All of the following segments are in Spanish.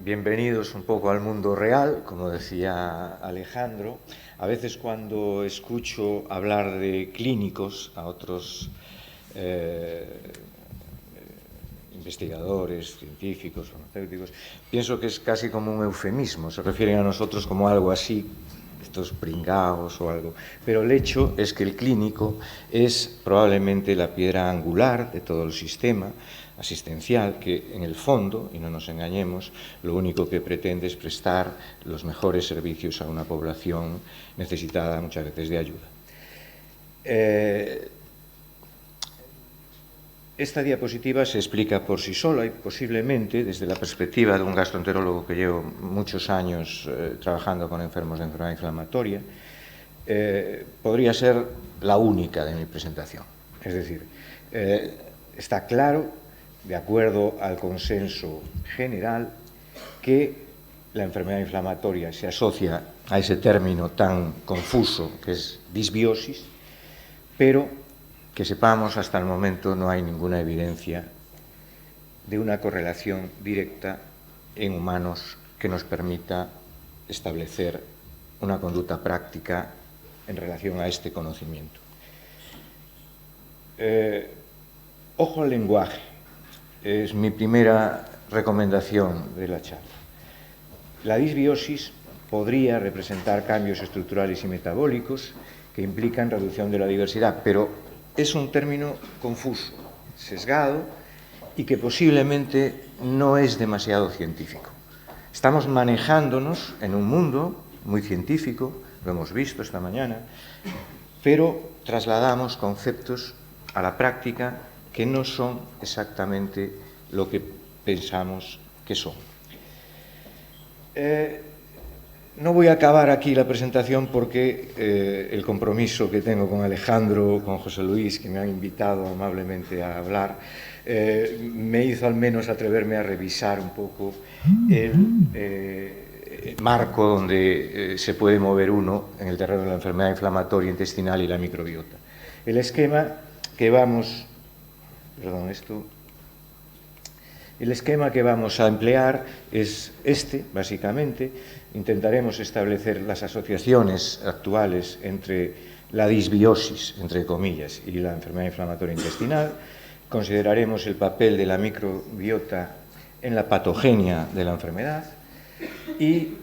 Bienvenidos un poco al mundo real, como decía Alejandro. A veces cuando escucho hablar de clínicos a otros investigadores, científicos, farmacéuticos, pienso que es casi como un eufemismo. Se refieren a nosotros como algo así, estos pringaos o algo. Pero el hecho es que el clínico es probablemente la piedra angular de todo el sistema asistencial, que en el fondo, y no nos engañemos, lo único que pretende es prestar los mejores servicios a una población necesitada muchas veces de ayuda. Esta diapositiva se explica por sí sola y posiblemente, desde la perspectiva de un gastroenterólogo que llevo muchos años trabajando con enfermos de enfermedad inflamatoria, podría ser la única de mi presentación. Es decir, está claro, de acuerdo al consenso general, que la enfermedad inflamatoria se asocia a ese término tan confuso que es disbiosis, pero que sepamos, hasta el momento no hay ninguna evidencia de una correlación directa en humanos que nos permita establecer una conducta práctica en relación a este conocimiento. Ojo al lenguaje, es mi primera recomendación de la charla. La disbiosis podría representar cambios estructurales y metabólicos que implican reducción de la diversidad, pero es un término confuso, sesgado y que posiblemente no es demasiado científico. Estamos manejándonos en un mundo muy científico, lo hemos visto esta mañana, pero trasladamos conceptos a la práctica que no son exactamente lo que pensamos que son. No voy a acabar aquí la presentación porque el compromiso que tengo con Alejandro, con José Luis, que me han invitado amablemente a hablar, me hizo al menos atreverme a revisar un poco el marco donde se puede mover uno en el terreno de la enfermedad inflamatoria intestinal y la microbiota. El esquema que vamos... Perdón, el esquema que vamos a emplear es este, básicamente. Intentaremos establecer las asociaciones actuales entre la disbiosis, entre comillas, y la enfermedad inflamatoria intestinal. Consideraremos el papel de la microbiota en la patogenia de la enfermedad y,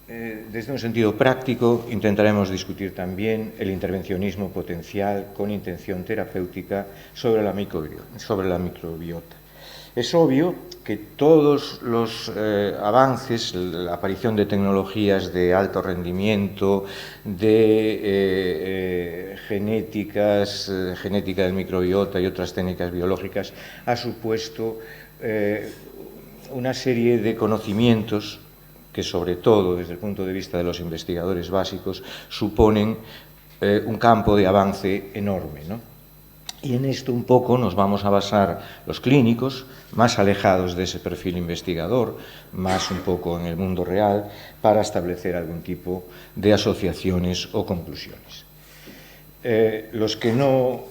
desde un sentido práctico, intentaremos discutir también el intervencionismo potencial con intención terapéutica sobre la microbiota. Es obvio que todos los avances, la aparición de tecnologías de alto rendimiento, de genética del microbiota y otras técnicas biológicas, ha supuesto una serie de conocimientos que, sobre todo desde el punto de vista de los investigadores básicos, suponen un campo de avance enorme, ¿no? Y en esto un poco nos vamos a basar los clínicos, más alejados de ese perfil investigador, más un poco en el mundo real, para establecer algún tipo de asociaciones o conclusiones. Los que no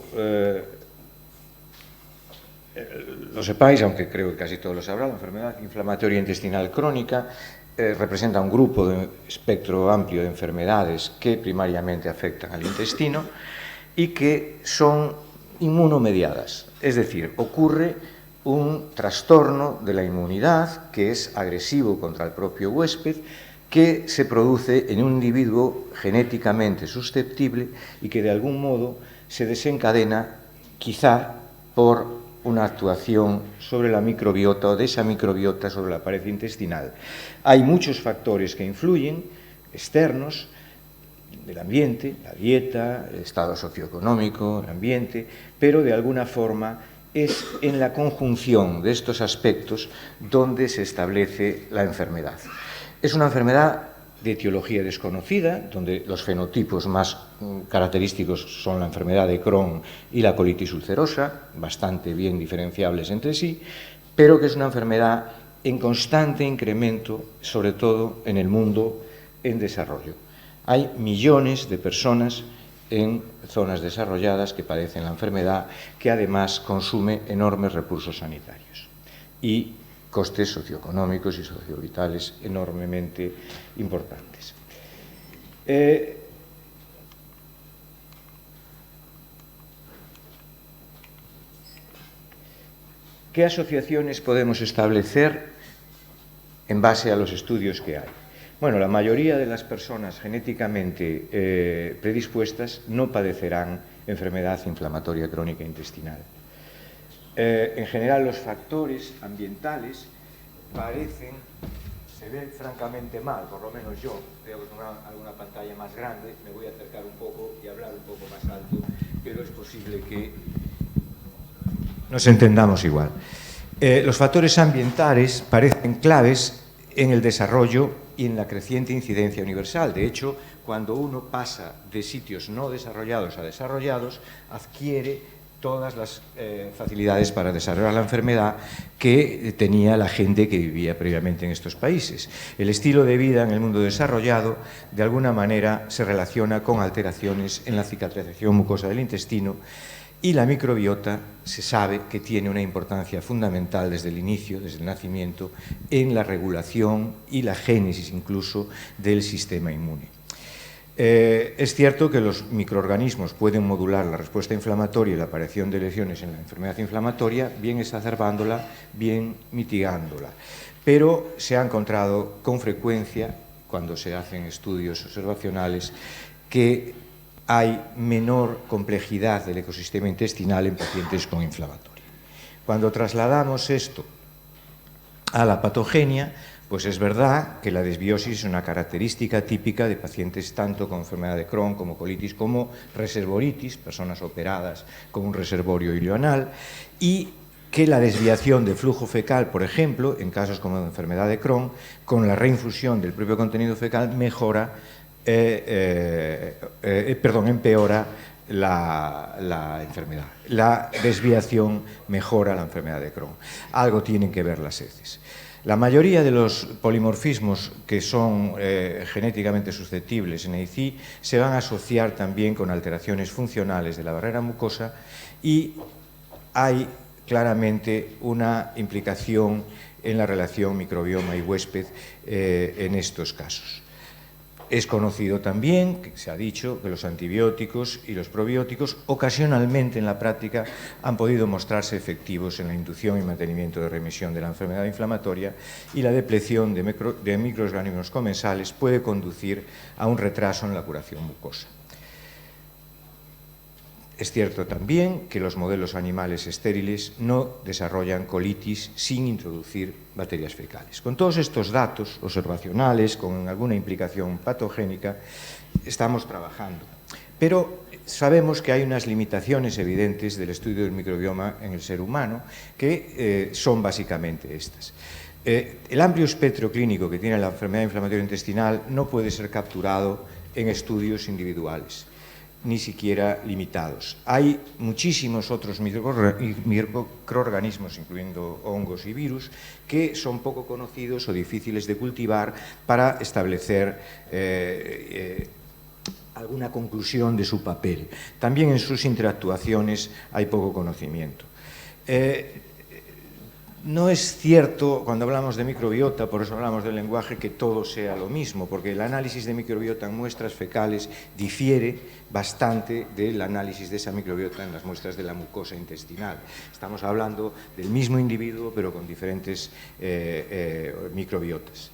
lo sepáis, aunque creo que casi todos lo sabrán, la enfermedad inflamatoria intestinal crónica representa un grupo de espectro amplio de enfermedades que primariamente afectan al intestino y que son inmunomediadas, es decir, ocurre un trastorno de la inmunidad que es agresivo contra el propio huésped, que se produce en un individuo genéticamente susceptible y que de algún modo se desencadena quizá por una actuación sobre la microbiota o de esa microbiota sobre la pared intestinal. Hay muchos factores que influyen, externos, del ambiente, la dieta, el estado socioeconómico, el ambiente, pero de alguna forma es en la conjunción de estos aspectos donde se establece la enfermedad. Es una enfermedad de etiología desconocida, donde los fenotipos más característicos son la enfermedad de Crohn y la colitis ulcerosa, bastante bien diferenciables entre sí, pero que es una enfermedad en constante incremento, sobre todo en el mundo en desarrollo. Hay millones de personas en zonas desarrolladas que padecen la enfermedad, que además consume enormes recursos sanitarios. Y costes socioeconómicos y sociovitales enormemente importantes. ¿Qué asociaciones podemos establecer en base a los estudios que hay? Bueno, la mayoría de las personas genéticamente predispuestas no padecerán enfermedad inflamatoria crónica intestinal. En general, los factores ambientales parecen, se ven francamente mal, por lo menos yo, veo alguna pantalla más grande, me voy a acercar un poco y hablar un poco más alto, pero es posible que nos entendamos igual. Los factores ambientales parecen claves en el desarrollo y en la creciente incidencia universal. De hecho, cuando uno pasa de sitios no desarrollados a desarrollados, adquiere todas las facilidades para desarrollar la enfermedad que tenía la gente que vivía previamente en estos países. El estilo de vida en el mundo desarrollado, de alguna manera, se relaciona con alteraciones en la cicatrización mucosa del intestino, y la microbiota se sabe que tiene una importancia fundamental desde el inicio, desde el nacimiento, en la regulación y la génesis incluso del sistema inmune. Es cierto que los microorganismos pueden modular la respuesta inflamatoria y la aparición de lesiones en la enfermedad inflamatoria, bien exacerbándola, bien mitigándola. Pero se ha encontrado con frecuencia, cuando se hacen estudios observacionales, que hay menor complejidad del ecosistema intestinal en pacientes con inflamatoria. Cuando trasladamos esto a la patogenia, pues es verdad que la desbiosis es una característica típica de pacientes tanto con enfermedad de Crohn como colitis como reservoritis, personas operadas con un reservorio ileoanal, y que la desviación de flujo fecal, por ejemplo, en casos como de enfermedad de Crohn, con la reinfusión del propio contenido fecal empeora la enfermedad. La desviación mejora la enfermedad de Crohn. Algo tienen que ver las heces. La mayoría de los polimorfismos que son genéticamente susceptibles en EICI se van a asociar también con alteraciones funcionales de la barrera mucosa y hay claramente una implicación en la relación microbioma y huésped en estos casos. Es conocido también, que se ha dicho, que los antibióticos y los probióticos ocasionalmente en la práctica han podido mostrarse efectivos en la inducción y mantenimiento de remisión de la enfermedad inflamatoria, y la depleción de microorganismos comensales puede conducir a un retraso en la curación mucosa. Es cierto también que los modelos animales estériles no desarrollan colitis sin introducir bacterias fecales. Con todos estos datos observacionales, con alguna implicación patogénica, estamos trabajando. Pero sabemos que hay unas limitaciones evidentes del estudio del microbioma en el ser humano, que son básicamente estas. El amplio espectro clínico que tiene la enfermedad inflamatoria intestinal no puede ser capturado en estudios individuales, ni siquiera limitados. Hay muchísimos otros microorganismos, incluyendo hongos y virus, que son poco conocidos o difíciles de cultivar para establecer alguna conclusión de su papel. También en sus interactuaciones hay poco conocimiento. No es cierto, cuando hablamos de microbiota, por eso hablamos del lenguaje, que todo sea lo mismo, porque el análisis de microbiota en muestras fecales difiere bastante del análisis de esa microbiota en las muestras de la mucosa intestinal. Estamos hablando del mismo individuo, pero con diferentes microbiotas.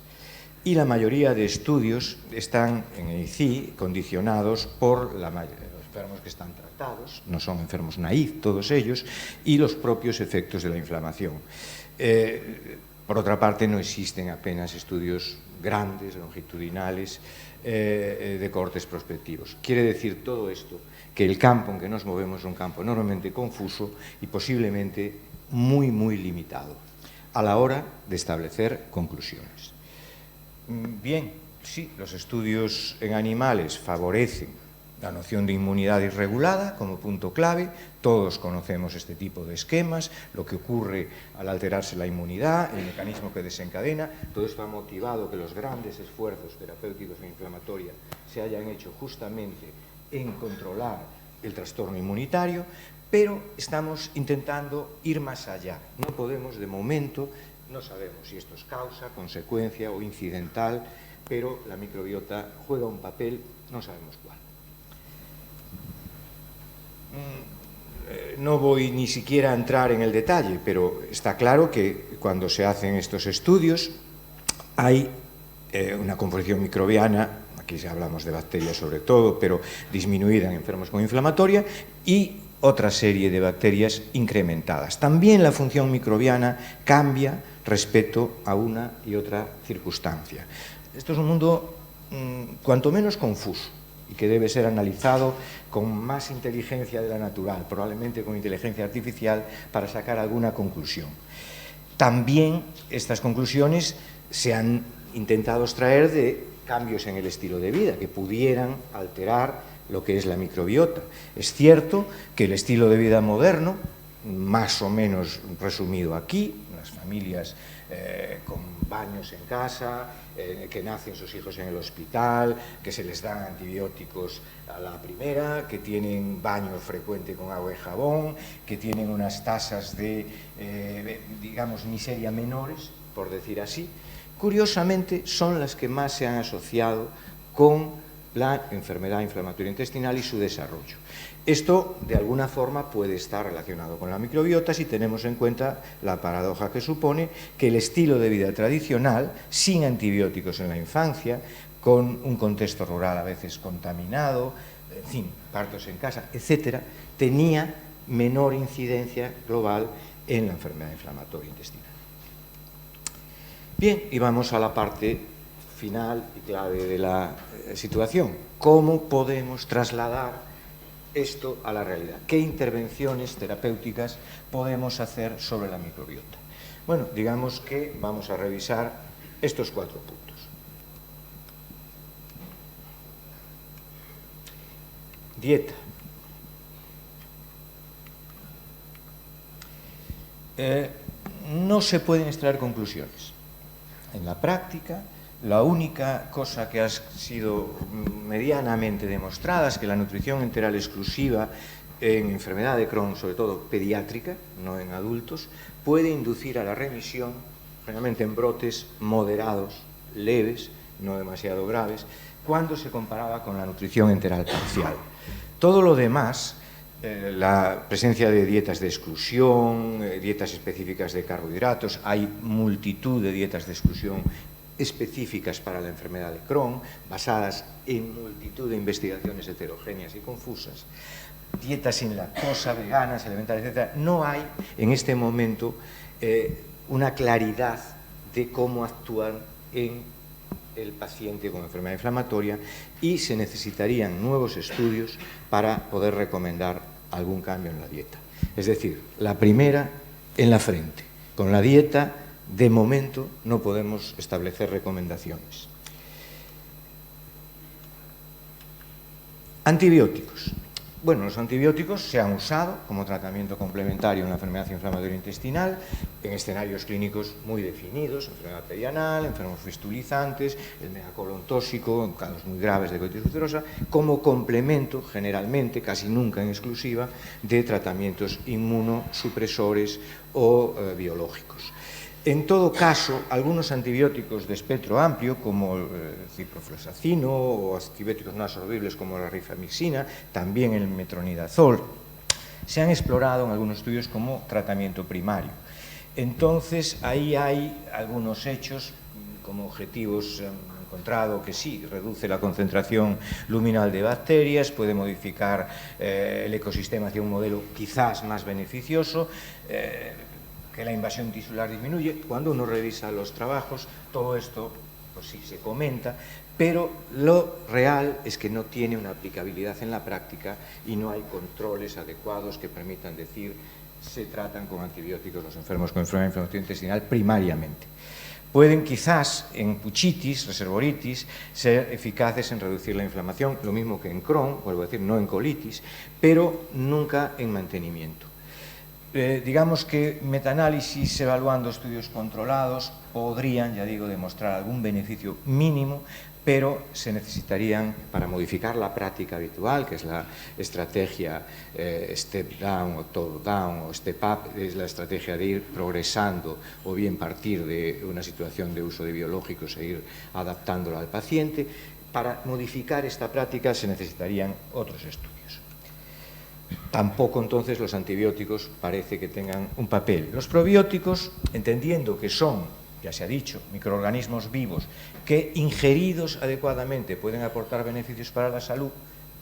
Y la mayoría de estudios están en EICI condicionados por los enfermos que están tratados, no son enfermos naïf todos ellos, y los propios efectos de la inflamación. Por otra parte, no existen apenas estudios grandes, longitudinales, de cortes prospectivos. Quiere decir todo esto que el campo en que nos movemos es un campo enormemente confuso y posiblemente muy, muy limitado a la hora de establecer conclusiones. Bien, sí, los estudios en animales favorecen la noción de inmunidad irregulada como punto clave. Todos conocemos este tipo de esquemas, lo que ocurre al alterarse la inmunidad, el mecanismo que desencadena. Todo esto ha motivado que los grandes esfuerzos terapéuticos en inflamatoria se hayan hecho justamente en controlar el trastorno inmunitario, pero estamos intentando ir más allá. No podemos, de momento, No sabemos si esto es causa, consecuencia o incidental, pero la microbiota juega un papel, no sabemos cuál. No voy ni siquiera a entrar en el detalle, pero está claro que cuando se hacen estos estudios hay una composición microbiana, aquí hablamos de bacterias sobre todo, pero disminuida en enfermos con inflamatoria, y otra serie de bacterias incrementadas. También la función microbiana cambia respecto a una y otra circunstancia. Esto es un mundo cuanto menos confuso y que debe ser analizado con más inteligencia de la natural, probablemente con inteligencia artificial, para sacar alguna conclusión. También estas conclusiones se han intentado extraer de cambios en el estilo de vida que pudieran alterar lo que es la microbiota. Es cierto que el estilo de vida moderno, más o menos resumido aquí, las familias con baños en casa, que nacen sus hijos en el hospital, que se les dan antibióticos a la primera, que tienen baño frecuente con agua y jabón, que tienen unas tasas de, digamos, miseria menores, por decir así, curiosamente son las que más se han asociado con la enfermedad inflamatoria intestinal y su desarrollo. Esto, de alguna forma, puede estar relacionado con la microbiota si tenemos en cuenta la paradoja que supone que el estilo de vida tradicional, sin antibióticos en la infancia, con un contexto rural a veces contaminado, en fin, partos en casa, etcétera, tenía menor incidencia global en la enfermedad inflamatoria intestinal. Bien, y vamos a la parte final y clave de la situación. ¿Cómo podemos trasladar esto a la realidad? ¿Qué intervenciones terapéuticas podemos hacer sobre la microbiota? Bueno, digamos que vamos a revisar estos 4 puntos. Dieta. No se pueden extraer conclusiones. En la práctica, la única cosa que ha sido medianamente demostrada es que la nutrición enteral exclusiva en enfermedad de Crohn, sobre todo pediátrica, no en adultos, puede inducir a la remisión, generalmente en brotes moderados, leves, no demasiado graves, cuando se comparaba con la nutrición enteral parcial. Todo lo demás, la presencia de dietas de exclusión, dietas específicas de carbohidratos, hay multitud de dietas de exclusión específicas para la enfermedad de Crohn, basadas en multitud de investigaciones heterogéneas y confusas, dietas sin lactosa, veganas, alimentarias, etc. No hay en este momento una claridad de cómo actúan en el paciente con enfermedad inflamatoria y se necesitarían nuevos estudios para poder recomendar algún cambio en la dieta. Es decir, la primera en la frente. Con la dieta, de momento, no podemos establecer recomendaciones. Antibióticos. Bueno, los antibióticos se han usado como tratamiento complementario en la enfermedad inflamatoria intestinal, en escenarios clínicos muy definidos, enfermedad perianal, enfermos fistulizantes, el megacolon tóxico, en casos muy graves de colitis ulcerosa, como complemento, generalmente, casi nunca en exclusiva, de tratamientos inmunosupresores o biológicos. En todo caso, algunos antibióticos de espectro amplio, como el ciprofloxacino, o antibióticos no absorbibles como la rifamicina, también el metronidazol, se han explorado en algunos estudios como tratamiento primario. Entonces, ahí hay algunos hechos como objetivos encontrado que sí, reduce la concentración luminal de bacterias, puede modificar el ecosistema hacia un modelo quizás más beneficioso, que la invasión tisular disminuye. Cuando uno revisa los trabajos, todo esto pues sí se comenta, pero lo real es que no tiene una aplicabilidad en la práctica y no hay controles adecuados que permitan decir se tratan con antibióticos los enfermos con enfermedad inflamatoria intestinal primariamente. Pueden quizás en puchitis, reservoritis, ser eficaces en reducir la inflamación, lo mismo que en Crohn, vuelvo a decir, no en colitis, pero nunca en mantenimiento. Digamos que metaanálisis evaluando estudios controlados podrían, ya digo, demostrar algún beneficio mínimo, pero se necesitarían, para modificar la práctica habitual, que es la estrategia step down o top down o step up, es la estrategia de ir progresando o bien partir de una situación de uso de biológicos e ir adaptándolo al paciente. Para modificar esta práctica se necesitarían otros estudios. Tampoco entonces los antibióticos parece que tengan un papel. Los probióticos, entendiendo que son, ya se ha dicho, microorganismos vivos que ingeridos adecuadamente pueden aportar beneficios para la salud,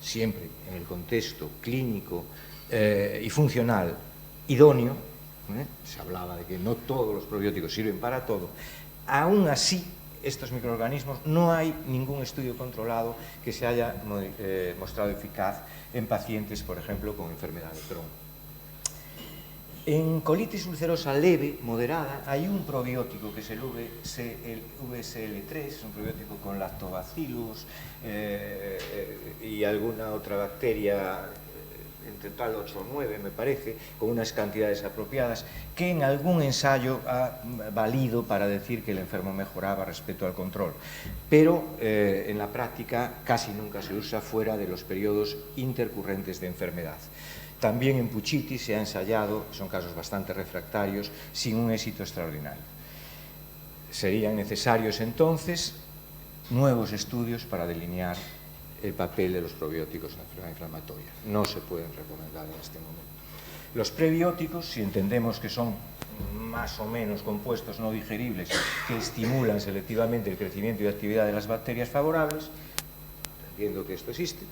siempre en el contexto clínico y funcional idóneo, se hablaba de que no todos los probióticos sirven para todo, aún así estos microorganismos no hay ningún estudio controlado que se haya mostrado eficaz en pacientes, por ejemplo, con enfermedad de Crohn. En colitis ulcerosa leve, moderada, hay un probiótico que es el VSL3, es un probiótico con lactobacillus y alguna otra bacteria, entre tal 8 o 9 me parece, con unas cantidades apropiadas, que en algún ensayo ha valido para decir que el enfermo mejoraba respecto al control. Pero en la práctica casi nunca se usa fuera de los periodos intercurrentes de enfermedad. También en puchitis se ha ensayado, son casos bastante refractarios, sin un éxito extraordinario. Serían necesarios entonces nuevos estudios para delinear el papel de los probióticos en la enfermedad inflamatoria. No se pueden recomendar en este momento. Los prebióticos, si entendemos que son más o menos compuestos no digeribles que estimulan selectivamente el crecimiento y actividad de las bacterias favorables, entiendo que esto existe,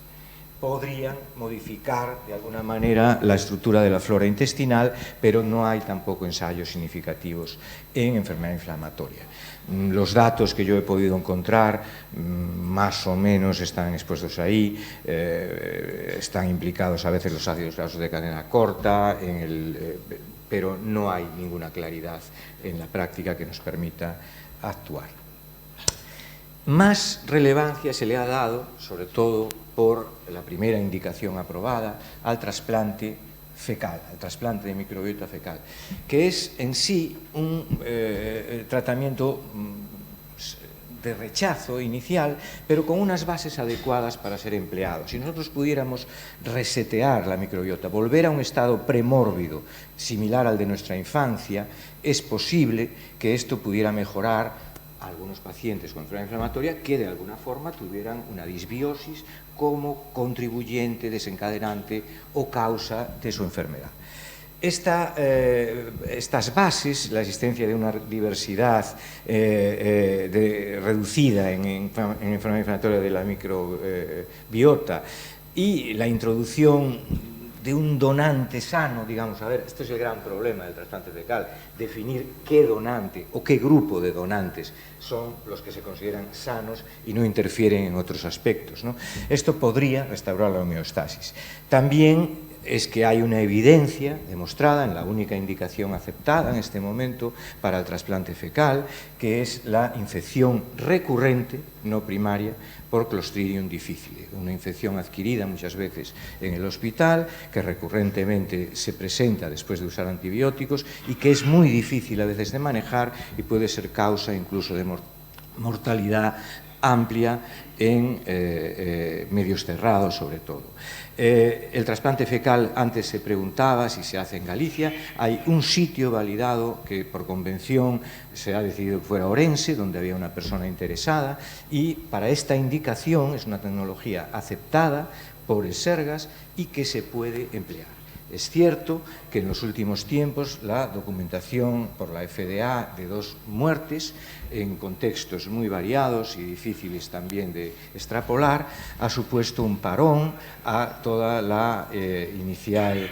podrían modificar de alguna manera la estructura de la flora intestinal, pero no hay tampoco ensayos significativos en enfermedad inflamatoria. Los datos que yo he podido encontrar más o menos están expuestos ahí, están implicados a veces los ácidos grasos de cadena corta, pero no hay ninguna claridad en la práctica que nos permita actuar. Más relevancia se le ha dado, sobre todo por la primera indicación aprobada, al trasplante fecal, al trasplante de microbiota fecal, que es en sí un tratamiento de rechazo inicial, pero con unas bases adecuadas para ser empleado. Si nosotros pudiéramos resetear la microbiota, volver a un estado premórbido similar al de nuestra infancia, es posible que esto pudiera mejorar a algunos pacientes con enfermedad inflamatoria que de alguna forma tuvieran una disbiosis como contribuyente, desencadenante o causa de su enfermedad. Estas bases, la existencia de una diversidad reducida en enfermedad inflamatoria de la microbiota y la introducción de un donante sano, digamos, a ver, esto es el gran problema del trasplante fecal, definir qué donante o qué grupo de donantes son los que se consideran sanos y no interfieren en otros aspectos, ¿no? Esto podría restaurar la homeostasis. También es que hay una evidencia demostrada en la única indicación aceptada en este momento para el trasplante fecal, que es la infección recurrente, no primaria, por Clostridium difficile, una infección adquirida muchas veces en el hospital, que recurrentemente se presenta después de usar antibióticos y que es muy difícil a veces de manejar y puede ser causa incluso de mortalidad amplia en medios cerrados sobre todo. El trasplante fecal, antes se preguntaba si se hace en Galicia, hay un sitio validado que por convención se ha decidido que fuera Orense, donde había una persona interesada, y para esta indicación es una tecnología aceptada por el Sergas y que se puede emplear. Es cierto que en los últimos tiempos la documentación por la FDA de 2 muertes en contextos muy variados y difíciles también de extrapolar ha supuesto un parón a toda la inicial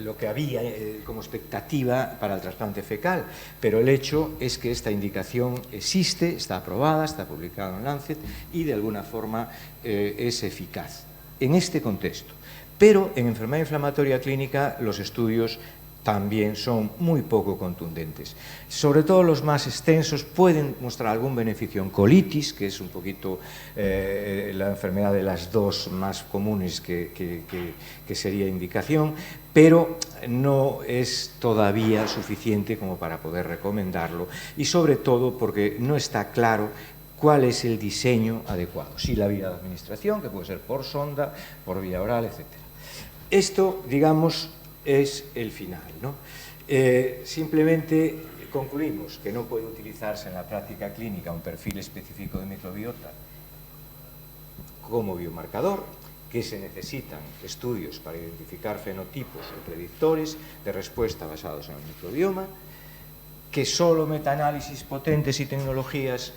lo que había como expectativa para el trasplante fecal, pero el hecho es que esta indicación existe, está aprobada, está publicada en Lancet y de alguna forma es eficaz en este contexto. Pero en enfermedad inflamatoria clínica los estudios también son muy poco contundentes. Sobre todo los más extensos pueden mostrar algún beneficio en colitis, que es un poquito la enfermedad de las dos más comunes que sería indicación, pero no es todavía suficiente como para poder recomendarlo, y sobre todo porque no está claro cuál es el diseño adecuado, si la vía de administración, que puede ser por sonda, por vía oral, etc. Esto, digamos, es el final, ¿no? Simplemente concluimos que no puede utilizarse en la práctica clínica un perfil específico de microbiota como biomarcador, que se necesitan estudios para identificar fenotipos o predictores de respuesta basados en el microbioma, que solo metaanálisis potentes y tecnologías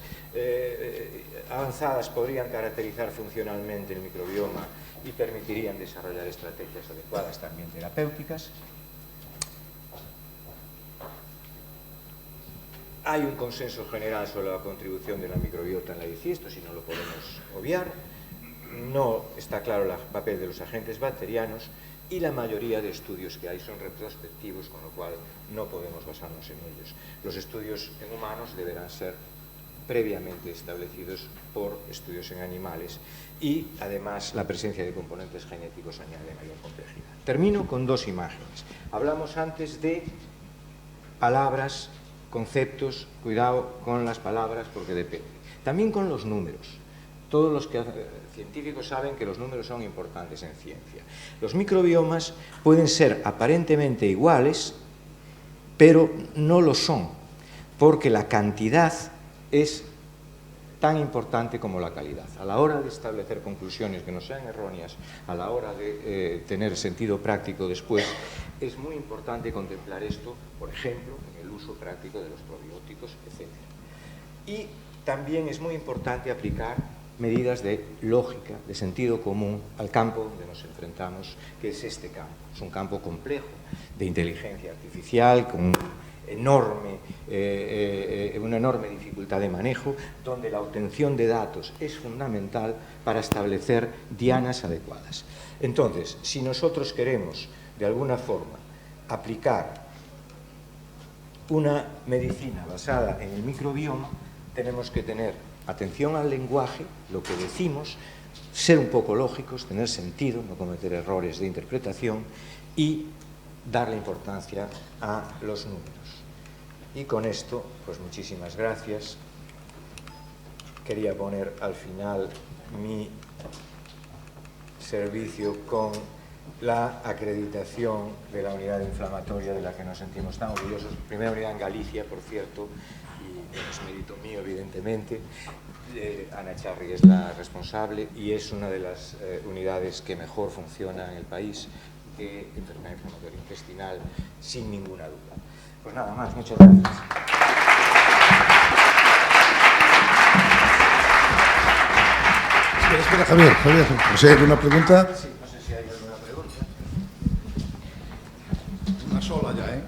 avanzadas podrían caracterizar funcionalmente el microbioma y permitirían desarrollar estrategias adecuadas también terapéuticas. Hay un consenso general sobre la contribución de la microbiota en la ICI, esto si no lo podemos obviar. No está claro el papel de los agentes bacterianos y la mayoría de estudios que hay son retrospectivos, con lo cual no podemos basarnos en ellos. Los estudios en humanos deberán ser previamente establecidos por estudios en animales y, además, la presencia de componentes genéticos añade mayor complejidad. Termino con dos imágenes. Hablamos antes de palabras, conceptos, cuidado con las palabras porque depende. También con los números. Todos los científicos saben que los números son importantes en ciencia. Los microbiomas pueden ser aparentemente iguales, pero no lo son, porque la cantidad es tan importante como la calidad. A la hora de establecer conclusiones que no sean erróneas, a la hora de tener sentido práctico después, es muy importante contemplar esto, por ejemplo, en el uso práctico de los probióticos, etc. Y también es muy importante aplicar medidas de lógica, de sentido común, al campo donde nos enfrentamos, que es este campo. Es un campo complejo de inteligencia artificial, con una enorme dificultad de manejo, donde la obtención de datos es fundamental para establecer dianas adecuadas. Entonces, si nosotros queremos, de alguna forma, aplicar una medicina basada en el microbioma, tenemos que tener atención al lenguaje, lo que decimos, ser un poco lógicos, tener sentido, no cometer errores de interpretación y darle importancia a los números. Y con esto, pues muchísimas gracias. Quería poner al final mi servicio con la acreditación de la unidad inflamatoria de la que nos sentimos tan orgullosos. Primera unidad en Galicia, por cierto, y es mérito mío, evidentemente. Ana Charri es la responsable y es una de las unidades que mejor funciona en el país de enfermedad inflamatoria intestinal, sin ninguna duda. Pues nada más, muchas gracias. Espera, Javier, no sé, ¿hay una pregunta? Sí, no sé si hay alguna pregunta. Una sola ya, ¿eh?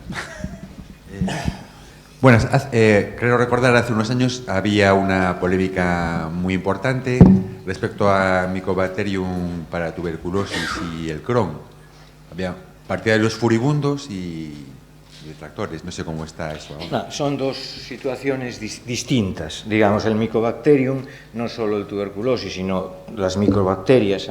Buenas, creo recordar hace unos años había una polémica muy importante respecto a Mycobacterium para tuberculosis y el Crohn. Había partidarios furibundos y detractores, no sé cómo está eso ahora. No, son dos situaciones distintas. Digamos, el Mycobacterium, no solo el tuberculosis, sino las microbacterias,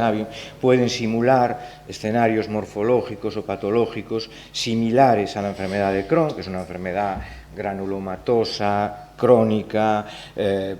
pueden simular escenarios morfológicos o patológicos similares a la enfermedad de Crohn, que es una enfermedad granulomatosa, crónica,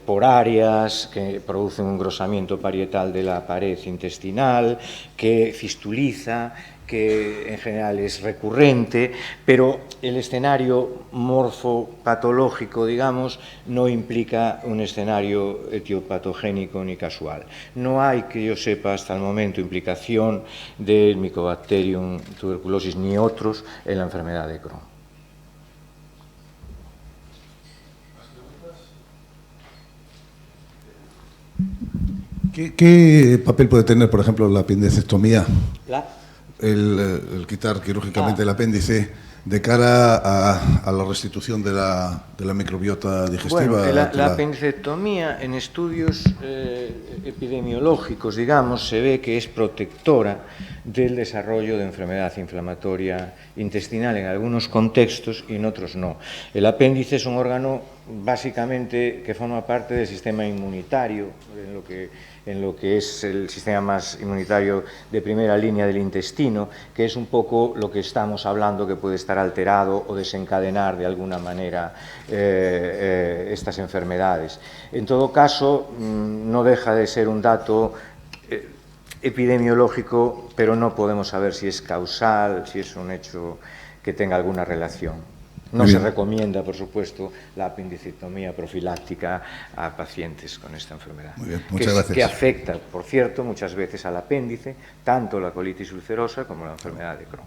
por áreas, que producen un engrosamiento parietal de la pared intestinal, que fistuliza, que en general es recurrente, pero el escenario morfopatológico, digamos, no implica un escenario etiopatogénico ni casual. No hay, que yo sepa hasta el momento, implicación del Mycobacterium tuberculosis ni otros en la enfermedad de Crohn. ¿Qué papel puede tener, por ejemplo, la apendicectomía? El quitar quirúrgicamente el apéndice de cara a la restitución de la microbiota digestiva. Bueno, la apendicectomía en estudios epidemiológicos, digamos, se ve que es protectora del desarrollo de enfermedad inflamatoria intestinal en algunos contextos y en otros no. El apéndice es un órgano básicamente que forma parte del sistema inmunitario, en lo que es el sistema más inmunitario de primera línea del intestino, que es un poco lo que estamos hablando que puede estar alterado o desencadenar de alguna manera estas enfermedades. En todo caso, no deja de ser un dato epidemiológico, pero no podemos saber si es causal, si es un hecho que tenga alguna relación. No se recomienda, por supuesto, la apendicectomía profiláctica a pacientes con esta enfermedad. Muy bien, muchas gracias. Que afecta, por cierto, muchas veces al apéndice, tanto la colitis ulcerosa como la enfermedad de Crohn.